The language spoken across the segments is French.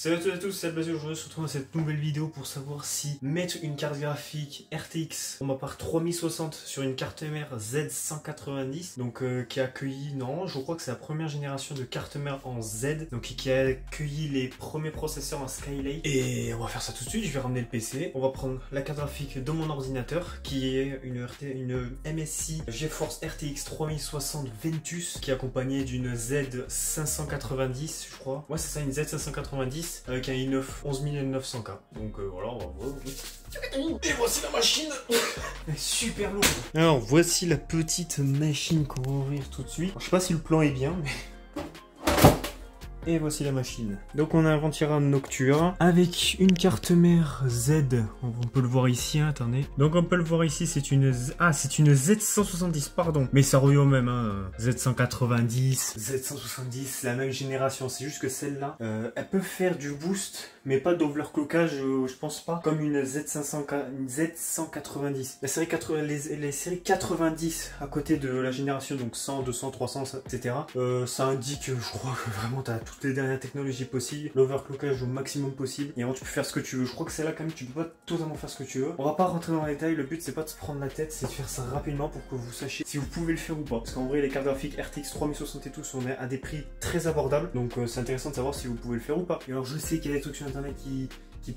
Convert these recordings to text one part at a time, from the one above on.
Salut à toutes et à tous, c'est Albazio. Aujourd'hui, on se retrouve dans cette nouvelle vidéo pour savoir si mettre une carte graphique RTX, pour ma part 3060, sur une carte mère Z190, donc qui a accueilli, non, je crois que c'est la première génération de carte mère en Z, donc qui a accueilli les premiers processeurs en Skylake. Et on va faire ça tout de suite, je vais ramener le PC, on va prendre la carte graphique de mon ordinateur, qui est une MSI GeForce RTX 3060 Ventus, qui est accompagnée d'une Z590, je crois. Ouais, c'est ça, une Z590. Avec un i9 11900K. Donc voilà, on va voir. Et voici la machine. Super lourde. Alors voici la petite machine qu'on va ouvrir tout de suite. Alors, je sais pas si le plan est bien, mais... Et voici la machine. Donc on a un ventirail Noctua avec une carte mère Z. On peut le voir ici, hein, attendez. Donc on peut le voir ici, c'est une Z170, pardon. Mais ça revient au même, hein. Z190, Z170, la même génération. C'est juste que celle-là, elle peut faire du boost, mais pas d'overclockage, je pense pas. Comme une Z190. La série les séries 90 à côté de la génération, donc 100, 200, 300, etc. Ça indique, je crois que vraiment t'as toutes les dernières technologies possibles, l'overclockage au maximum possible, et avant tu peux faire ce que tu veux. Je crois que c'est là quand même, tu peux pas totalement faire ce que tu veux. On va pas rentrer dans les détails, le but c'est pas de se prendre la tête, c'est de faire ça rapidement pour que vous sachiez si vous pouvez le faire ou pas. Parce qu'en vrai les cartes graphiques RTX 3060 et tout sont à des prix très abordables, donc c'est intéressant de savoir si vous pouvez le faire ou pas. Et alors je sais qu'il y a des trucs sur internet qui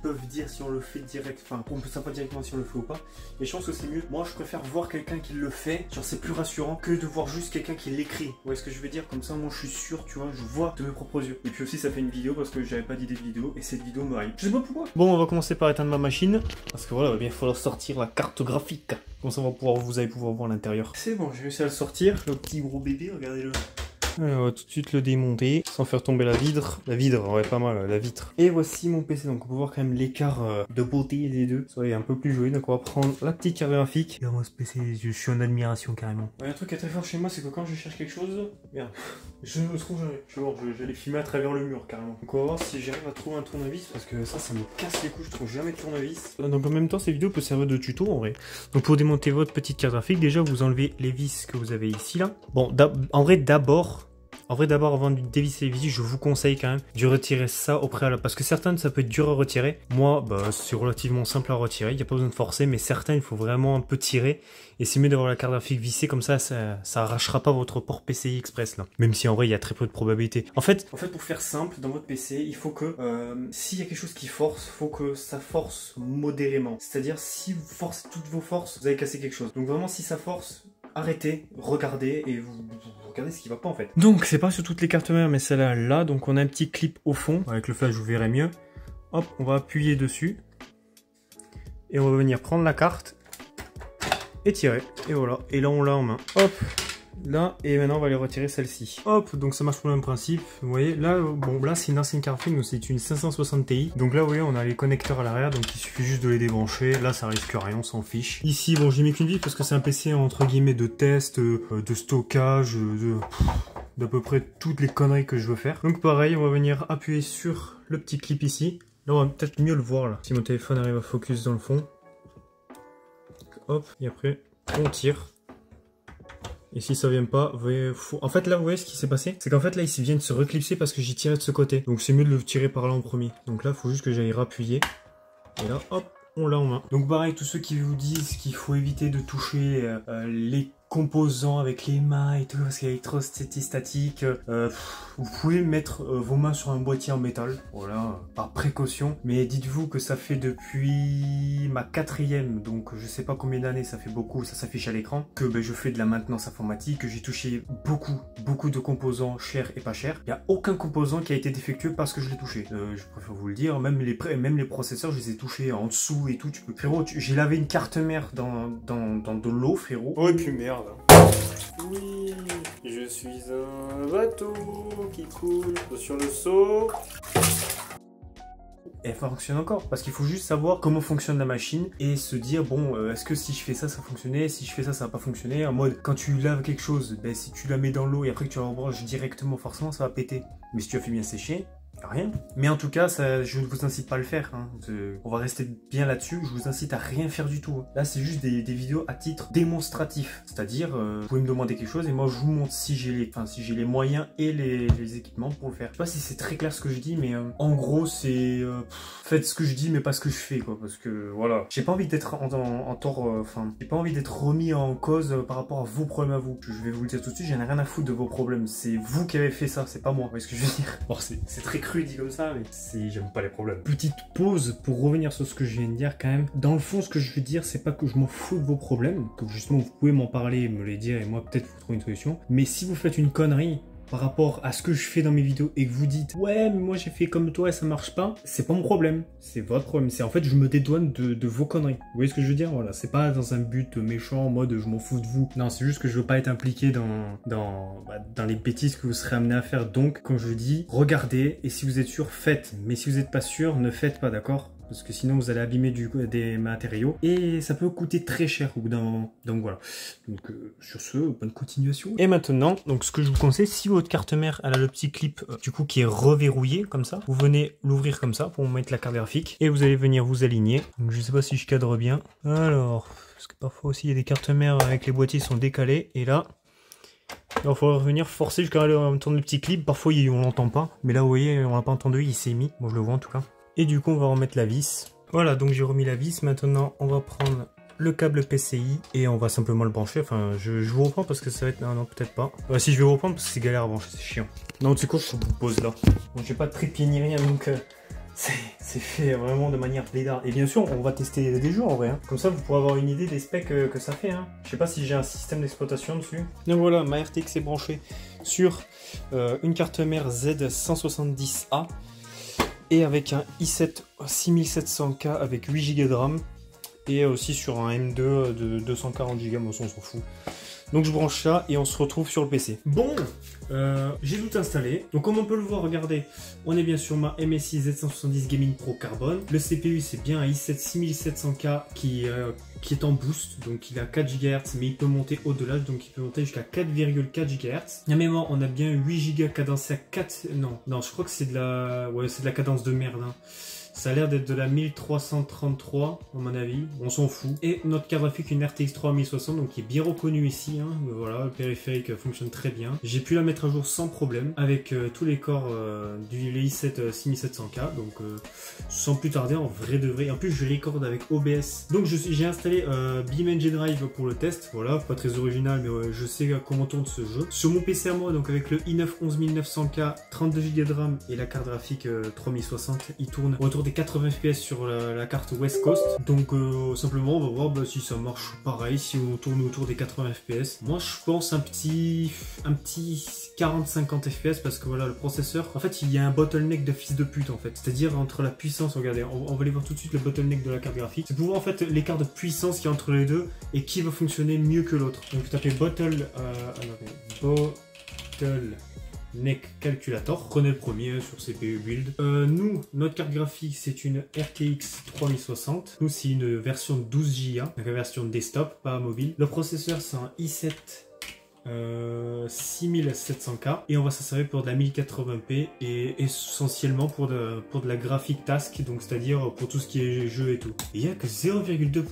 peuvent dire si on le fait direct, enfin on peut savoir directement si on le fait ou pas, et je pense que c'est mieux. Moi je préfère voir quelqu'un qui le fait, genre c'est plus rassurant que de voir juste quelqu'un qui l'écrit. Vous voyez ce que je veux dire? Comme ça moi je suis sûr, tu vois, je vois de mes propres yeux. Et puis aussi ça fait une vidéo parce que j'avais pas d'idée de vidéo et cette vidéo m'arrive. Je sais pas pourquoi. Bon, on va commencer par éteindre ma machine parce que voilà, il va bien falloir sortir la carte graphique. Comme ça vous allez pouvoir voir l'intérieur. C'est bon, j'ai réussi à le sortir, le petit gros bébé, regardez-le. On va tout de suite le démonter sans faire tomber la vitre. La vitre, ouais, pas mal, la vitre. Et voici mon PC, donc on peut voir quand même l'écart de beauté des deux. Ça est un peu plus joli, donc on va prendre la petite carte graphique. Et moi ce PC, je suis en admiration carrément. Ouais, un truc qui est très fort chez moi, c'est que quand je cherche quelque chose, merde, je ne me trouve jamais. Je vais voir, je vais filmer à travers le mur carrément. Donc on va voir si j'arrive à trouver un tournevis, parce que ça me casse les couilles, je trouve jamais de tournevis. Donc en même temps, cette vidéo peut servir de tuto en vrai. Donc pour démonter votre petite carte graphique, déjà vous enlevez les vis que vous avez ici là. Bon, en vrai d'abord, avant de dévisser les vis, je vous conseille quand même de retirer ça au préalable. Parce que certaines, ça peut être dur à retirer. Moi, c'est relativement simple à retirer. Il n'y a pas besoin de forcer. Mais certains, il faut vraiment un peu tirer. Et c'est mieux d'avoir la carte graphique vissée. Comme ça arrachera pas votre port PCI Express là. Même si en vrai, il y a très peu de probabilité. En fait, pour faire simple, dans votre PC, il faut que s'il y a quelque chose qui force, il faut que ça force modérément. C'est-à-dire, si vous forcez toutes vos forces, vous allez casser quelque chose. Donc vraiment, si ça force... Arrêtez, regardez et vous regardez ce qui va pas en fait. Donc c'est pas sur toutes les cartes mères mais celle-là là, donc on a un petit clip au fond. Avec le flash vous verrez mieux. Hop, on va appuyer dessus. Et on va venir prendre la carte et tirer. Et voilà, et là on l'a en main. Hop, là, et maintenant on va aller retirer celle-ci. Hop, donc ça marche pour le même principe. Vous voyez, là, bon, là c'est une ancienne carte graphique, donc c'est une 560 Ti. Donc là, vous voyez, on a les connecteurs à l'arrière, donc il suffit juste de les débrancher. Là, ça risque rien, on s'en fiche. Ici, bon, j'ai mis qu'une vis parce que c'est un PC entre guillemets de test, de stockage, d'à peu près toutes les conneries que je veux faire. Donc pareil, on va venir appuyer sur le petit clip ici. Là, on va peut-être mieux le voir là. Si mon téléphone arrive à focus dans le fond. Hop, et après, on tire. Et si ça vient pas, vous voyez, en fait là vous voyez ce qui s'est passé, c'est qu'en fait là ils viennent se reclipser parce que j'ai tiré de ce côté. Donc c'est mieux de le tirer par là en premier. Donc là il faut juste que j'aille rappuyer. Et là hop, on l'a en main. Donc pareil, tous ceux qui vous disent qu'il faut éviter de toucher les composants avec les mains et tout parce qu'il y a l'électricité statique, vous pouvez mettre vos mains sur un boîtier en métal, voilà, par précaution, mais dites-vous que ça fait depuis ma 4e, donc je sais pas combien d'années, ça fait beaucoup, ça s'affiche à l'écran, que je fais de la maintenance informatique, que j'ai touché beaucoup de composants chers et pas chers. Il n'y a aucun composant qui a été défectueux parce que je l'ai touché, je préfère vous le dire, même les processeurs je les ai touchés en dessous et tout, frérot, j'ai lavé une carte mère dans de l'eau, frérot. Oh et puis merde. Oui, je suis un bateau qui coule sur le seau. Et elle fonctionne encore, parce qu'il faut juste savoir comment fonctionne la machine et se dire bon, est-ce que si je fais ça, ça fonctionnait, si je fais ça, ça va pas fonctionner. En mode, quand tu laves quelque chose, si tu la mets dans l'eau et après que tu la rebranches directement, forcément ça va péter. Mais si tu as fait bien sécher, Rien. Mais en tout cas, ça, je ne vous incite pas à le faire. Hein. On va rester bien là-dessus. Je vous incite à rien faire du tout. Là, c'est juste des vidéos à titre démonstratif. C'est-à-dire, vous pouvez me demander quelque chose et moi, je vous montre si j'ai les moyens et les équipements pour le faire. Je sais pas si c'est très clair ce que je dis, mais en gros, c'est faites ce que je dis, mais pas ce que je fais, quoi. Parce que voilà, j'ai pas envie d'être en tort. Enfin, j'ai pas envie d'être remis en cause par rapport à vos problèmes à vous. Je vais vous le dire tout de suite. J'en ai rien à foutre de vos problèmes. C'est vous qui avez fait ça. C'est pas moi. Vous voyez ce que je veux dire? Bon, c'est très cru dit comme ça, mais j'aime pas les problèmes. Petite pause pour revenir sur ce que je viens de dire quand même. Dans le fond, ce que je veux dire, c'est pas que je m'en fous de vos problèmes, que justement vous pouvez m'en parler et me les dire et moi peut-être vous trouver une solution. Mais si vous faites une connerie par rapport à ce que je fais dans mes vidéos et que vous dites ouais mais moi j'ai fait comme toi et ça marche pas, c'est pas mon problème, c'est votre problème. C'est en fait je me dédouane de vos conneries. Vous voyez ce que je veux dire? Voilà, c'est pas dans un but méchant en mode je m'en fous de vous. Non, c'est juste que je veux pas être impliqué dans les bêtises que vous serez amené à faire. Donc quand je dis regardez et si vous êtes sûr faites, mais si vous n'êtes pas sûr ne faites pas, d'accord? Parce que sinon vous allez abîmer des matériaux et ça peut coûter très cher au bout d'un moment. Donc voilà. Donc sur ce, bonne continuation. Et maintenant, donc ce que je vous conseille, si votre carte mère elle a le petit clip du coup qui est reverrouillé comme ça, vous venez l'ouvrir comme ça pour mettre la carte graphique et vous allez venir vous aligner. Donc je sais pas si je cadre bien. Alors, parce que parfois aussi il y a des cartes mères avec les boîtiers qui sont décalés et là. Il faut revenir forcer jusqu'à entendre le petit clip. Parfois on l'entend pas, mais là vous voyez on l'a pas entendu, il s'est mis. Bon je le vois en tout cas. Et du coup on va remettre la vis. Voilà, donc j'ai remis la vis. Maintenant on va prendre le câble PCI et on va simplement le brancher. Enfin je vous reprends parce que ça va être... Non peut-être pas. Ouais, si je vais vous reprendre parce que c'est galère à brancher, c'est chiant. Non tu sais quoi, je vous pose là. Bon, j'ai pas de trépied ni rien donc c'est fait vraiment de manière blédarde. Et bien sûr on va tester des jeux en vrai. Hein. Comme ça vous pourrez avoir une idée des specs que ça fait. Hein. Je sais pas si j'ai un système d'exploitation dessus. Donc voilà, ma RTX est branchée sur une carte mère Z170A. Et avec un i7 6700K avec 8 Go de RAM. Et aussi sur un M2 de 240 Go, on s'en fout. Donc je branche ça et on se retrouve sur le PC. Bon, j'ai tout installé. Donc comme on peut le voir, regardez, on est bien sur ma MSI Z170 Gaming Pro Carbone. Le CPU c'est bien un i7 6700K qui est en boost. Donc il a 4 GHz mais il peut monter au-delà. Donc il peut monter jusqu'à 4,4 GHz. La mémoire, on a bien 8 Go cadencé à 4... Non, je crois que c'est de la... Ouais, c'est de la cadence de merde. Hein. Ça a l'air d'être de la 1333 à mon avis, on s'en fout. Et notre carte graphique, une RTX 3060, donc qui est bien reconnue ici. Hein. Voilà, le périphérique fonctionne très bien. J'ai pu la mettre à jour sans problème avec tous les corps du i7 6700K. Donc sans plus tarder, en vrai de vrai. En plus, je recorde avec OBS. Donc j'ai installé BeamNG Drive pour le test. Voilà, pas très original, mais je sais comment tourne ce jeu. Sur mon PC à moi, donc avec le i9 11900K, 32 Go de RAM et la carte graphique 3060, il tourne autour des 80 fps sur la carte West Coast. Donc simplement on va voir si ça marche pareil, si on tourne autour des 80 fps. Moi je pense un petit 40-50 fps parce que voilà le processeur, en fait il y a un bottleneck de fils de pute en fait. C'est-à-dire entre la puissance, regardez, on va aller voir tout de suite le bottleneck de la carte graphique. C'est pour voir en fait l'écart de puissance qu'il y a entre les deux et qui va fonctionner mieux que l'autre. Donc vous tapez bottleneck Calculator, prenez le premier sur CPU Build. Nous, notre carte graphique, c'est une RTX 3060. Nous, c'est une version 12 Go, donc la version desktop, pas mobile. Le processeur, c'est un i7 6700K et on va s'en servir pour de la 1080p et essentiellement pour de la graphique task, donc c'est-à-dire pour tout ce qui est jeu et tout. Et il n'y a que 0,2%.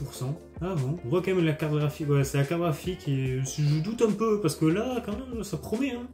Ah bon, on voit quand même la carte graphique, ouais, c'est la carte graphique et je doute un peu parce que là, quand même, ça promet. Hein.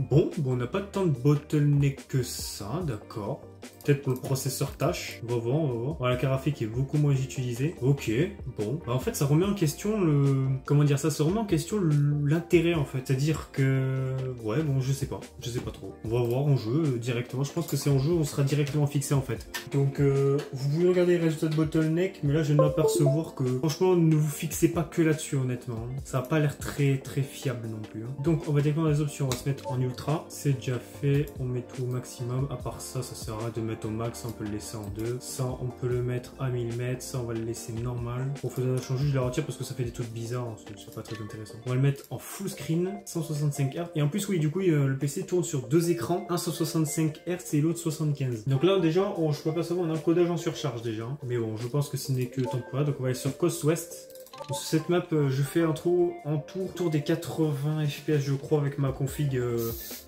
Bon, on n'a pas tant de bottleneck que ça, d'accord. Peut-être pour le processeur tâche. On va voir. Voilà, la carte graphique est beaucoup moins utilisée. Ok, bon. Bah, en fait, ça remet en question le... Comment dire ça? Ça remet en question l'intérêt, en fait. C'est-à-dire que... Ouais, bon, je sais pas. Je sais pas trop. On va voir en jeu directement. Je pense que c'est en jeu, on sera directement fixé, en fait. Donc, vous pouvez regarder les résultats de bottleneck, mais là, je viens de m'apercevoir que... Franchement, ne vous fixez pas que là-dessus, honnêtement. Ça n'a pas l'air très fiable non plus. Hein. Donc, on va directement dans les options. On va se mettre en ultra. C'est déjà fait. On met tout au maximum. À part ça, ça sert à rien de mettre au max, on peut le laisser en 2. Ça, on peut le mettre à 1000 mètres. Ça, on va le laisser normal. Pour faire un changer, je le retire parce que ça fait des trucs bizarres. C'est pas très intéressant. On va le mettre en full screen, 165 Hz. Et en plus, oui, du coup, le PC tourne sur deux écrans, un 165 Hz et l'autre 75. Donc là, déjà, je peux pas savoir, on a un codage en surcharge déjà. Mais bon, je pense que ce n'est que temporaire. Donc on va aller sur Coast West. Sur cette map, je fais un tour autour des 80 FPS je crois avec ma config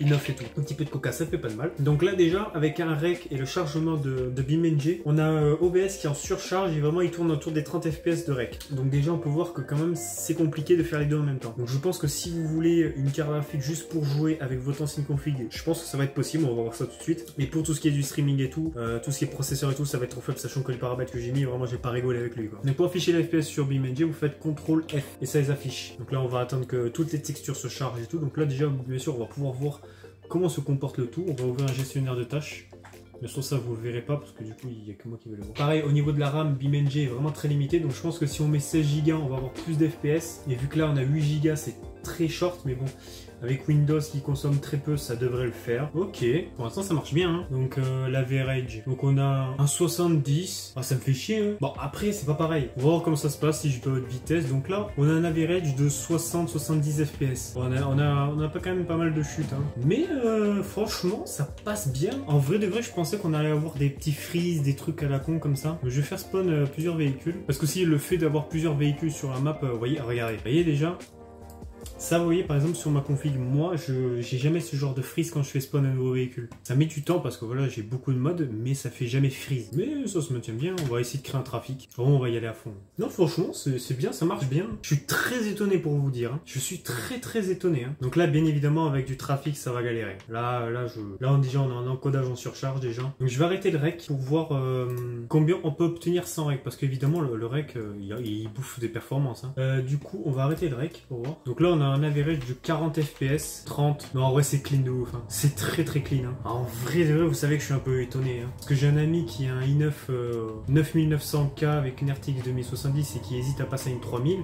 i9 et tout. Un petit peu de coca, ça fait pas de mal. Donc là déjà, avec un rec et le chargement de BeamNG, on a OBS qui est en surcharge et vraiment il tourne autour des 30 FPS de rec. Donc déjà on peut voir que quand même c'est compliqué de faire les deux en même temps. Donc je pense que si vous voulez une carte graphique juste pour jouer avec votre ancienne config, je pense que ça va être possible, on va voir ça tout de suite. Mais pour tout ce qui est du streaming et tout, tout ce qui est processeur et tout, ça va être trop faible, sachant que les paramètres que j'ai mis, vraiment j'ai pas rigolé avec lui quoi. Donc pour afficher les FPS sur BeamNG, vous faites CTRL F et ça les affiche. Donc là on va attendre que toutes les textures se chargent et tout. Donc là déjà bien sûr on va pouvoir voir comment se comporte le tout. On va ouvrir un gestionnaire de tâches. Bien sûr ça vous le verrez pas parce que du coup il n'y a que moi qui vais le voir. Pareil au niveau de la RAM, BeamNG est vraiment très limité. Donc je pense que si on met 16 Go on va avoir plus d'FPS. Et vu que là on a 8 Go c'est très short mais bon. Avec Windows qui consomme très peu, ça devrait le faire. Ok, pour l'instant ça marche bien. Hein. Donc l'average. Donc on a un 70. Ah ça me fait chier. Hein. Bon après c'est pas pareil. On va voir comment ça se passe si je peux haute vitesse. Donc là on a un average de 60-70 FPS. Bon, on a pas quand même pas mal de chutes. Hein. Mais franchement ça passe bien. En vrai de vrai je pensais qu'on allait avoir des petits freeze, des trucs à la con comme ça. Je vais faire spawn plusieurs véhicules. Parce que si le fait d'avoir plusieurs véhicules sur la map, vous voyez, regardez. Vous voyez déjà. Ça, vous voyez, par exemple, sur ma config, moi, j'ai jamais ce genre de freeze quand je fais spawn un nouveau véhicule. Ça met du temps parce que voilà, j'ai beaucoup de modes, mais ça fait jamais freeze. Mais ça se maintient bien, on va essayer de créer un trafic. Vraiment, on va y aller à fond. Non, franchement, c'est bien, ça marche bien. Je suis très étonné pour vous dire. Hein. Je suis très étonné. Hein. Donc là, bien évidemment, avec du trafic, ça va galérer. Là, déjà, on a un encodage en surcharge déjà. Donc je vais arrêter le rec pour voir combien on peut obtenir sans rec. Parce qu'évidemment, le rec, il bouffe des performances. Hein. Du coup, on va arrêter le rec pour voir. Donc là, on a un average de 40 FPS, 30. Non, en vrai, c'est clean de ouf. Hein. C'est très clean. Hein. En vrai, vous savez que je suis un peu étonné. Hein. Parce que j'ai un ami qui a un i9 9900K avec une RTX 2070 et qui hésite à passer à une 3000.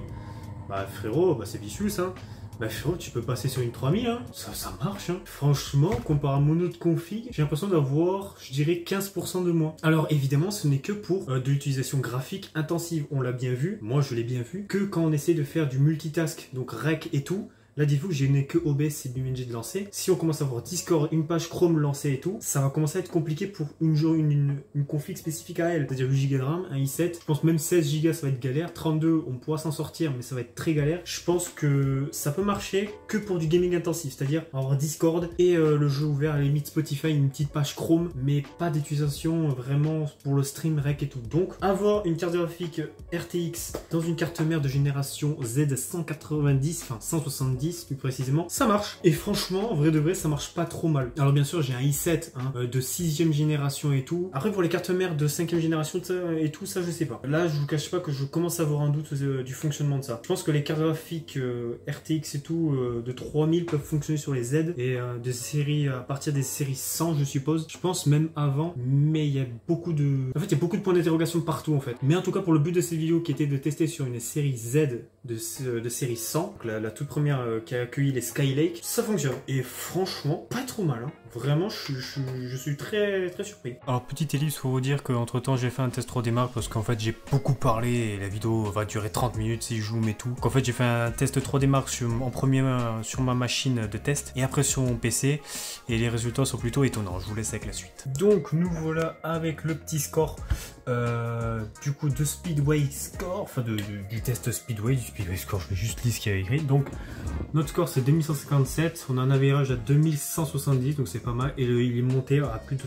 Bah, frérot, bah, c'est vicious, hein. Bah frérot, tu peux passer sur une 3000, hein. Ça marche, hein. Franchement, comparé à mon autre config, j'ai l'impression d'avoir, je dirais, 15% de moins. Alors évidemment, ce n'est que pour de l'utilisation graphique intensive. On l'a bien vu, moi je l'ai bien vu, que quand on essaie de faire du multitask, donc rec et tout, là, dites-vous que j'ai n'ai que OBS et BeamNG de lancer. Si on commence à avoir Discord, une page Chrome lancée et tout, ça va commencer à être compliqué pour une config spécifique à elle. C'est-à-dire 8 Go de RAM, un i7. Je pense même 16 Go, ça va être galère. 32, on pourra s'en sortir, mais ça va être très galère. Je pense que ça peut marcher que pour du gaming intensif. C'est-à-dire avoir Discord et le jeu ouvert, à la limite Spotify, une petite page Chrome, mais pas d'utilisation vraiment pour le stream, rec et tout. Donc, avoir une carte graphique RTX dans une carte mère de génération Z190, enfin 170, plus précisément, ça marche. Et franchement, vrai de vrai, ça marche pas trop mal. Alors bien sûr, j'ai un i7 hein, de 6ème génération et tout. Après, pour les cartes mères de 5ème génération et tout, ça je sais pas. Là, je vous cache pas que je commence à avoir un doute du fonctionnement de ça. Je pense que les cartes graphiques RTX et tout de 3000 peuvent fonctionner sur les Z et des séries à partir des séries 100, je suppose. Je pense même avant, mais il y a beaucoup de... En fait, il y a beaucoup de points d'interrogation partout en fait. Mais en tout cas, pour le but de cette vidéo qui était de tester sur une série Z de série 100, donc la toute première qui a accueilli les Skylake, ça fonctionne. Et franchement, pas trop mal. Hein. Vraiment, je suis très surpris. Alors, petite ellipse, faut vous dire qu'entre temps, j'ai fait un test 3D Mark parce qu'en fait, j'ai beaucoup parlé et la vidéo va durer 30 minutes si je zoome et tout. Donc, en fait, j'ai fait un test 3D Mark en premier sur ma machine de test et après sur mon PC. Et les résultats sont plutôt étonnants. Je vous laisse avec la suite. Donc, nous voilà avec le petit score du coup de Speedway Score, enfin du test Speedway, du Speedway Score, je vais juste lire ce qu'il y a écrit. Donc, notre score c'est 2157, on a un average à 2170, donc c'est pas mal, et il est monté à plus de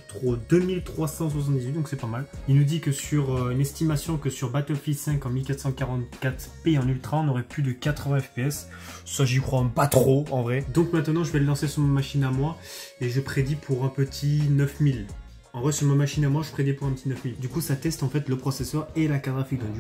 2378, donc c'est pas mal. Il nous dit que sur une estimation que sur Battlefield 5 en 1444p en ultra, on aurait plus de 80 fps. Ça j'y crois pas trop en vrai. Donc maintenant je vais le lancer sur ma machine à moi, et je prédis pour un petit 9000. En vrai, sur ma machine à moi, je prédis pour un petit 9000. Du coup, ça teste en fait le processeur et la carte graphique. Donc,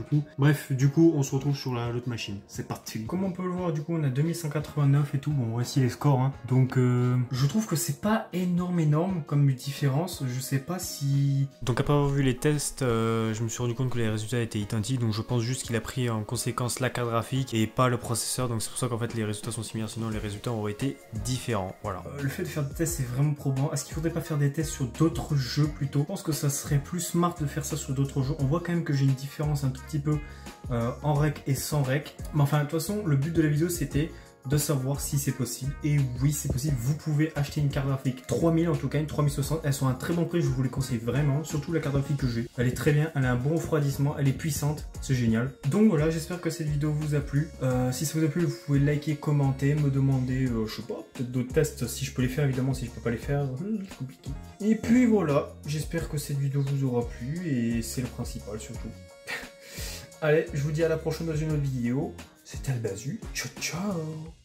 du coup, on se retrouve sur l'autre machine. C'est parti. Comme on peut le voir, du coup, on a 2189 et tout. Bon, voici les scores. Hein. Donc, je trouve que c'est pas énorme comme différence. Je sais pas si... Donc, après avoir vu les tests, je me suis rendu compte que les résultats étaient identiques. Donc, je pense juste qu'il a pris en conséquence la carte graphique et pas le processeur. Donc, c'est pour ça qu'en fait, les résultats sont similaires. Sinon, les résultats auraient été différents. Voilà. Le fait de faire des tests, c'est vraiment probant. Est-ce qu'il faudrait pas faire des tests sur d'autres jeux plutôt? Je pense que ça serait plus smart de faire ça sur d'autres jeux. On voit quand même que j'ai une différence un tout petit peu en rec et sans rec. Mais enfin, de toute façon, le but de la vidéo, c'était de savoir si c'est possible. Et oui, c'est possible. Vous pouvez acheter une carte graphique 3000, en tout cas une 3060. Elles sont à un très bon prix, je vous les conseille vraiment. Surtout la carte graphique que j'ai. Elle est très bien, elle a un bon refroidissement, elle est puissante, c'est génial. Donc voilà, j'espère que cette vidéo vous a plu. Si ça vous a plu, vous pouvez liker, commenter, me demander, je sais pas, peut-être d'autres tests si je peux les faire. Évidemment, si je peux pas les faire, c'est compliqué. Et puis voilà, j'espère que cette vidéo vous aura plu et c'est le principal surtout. Allez, je vous dis à la prochaine dans une autre vidéo. C'était Albazu. Ciao, ciao.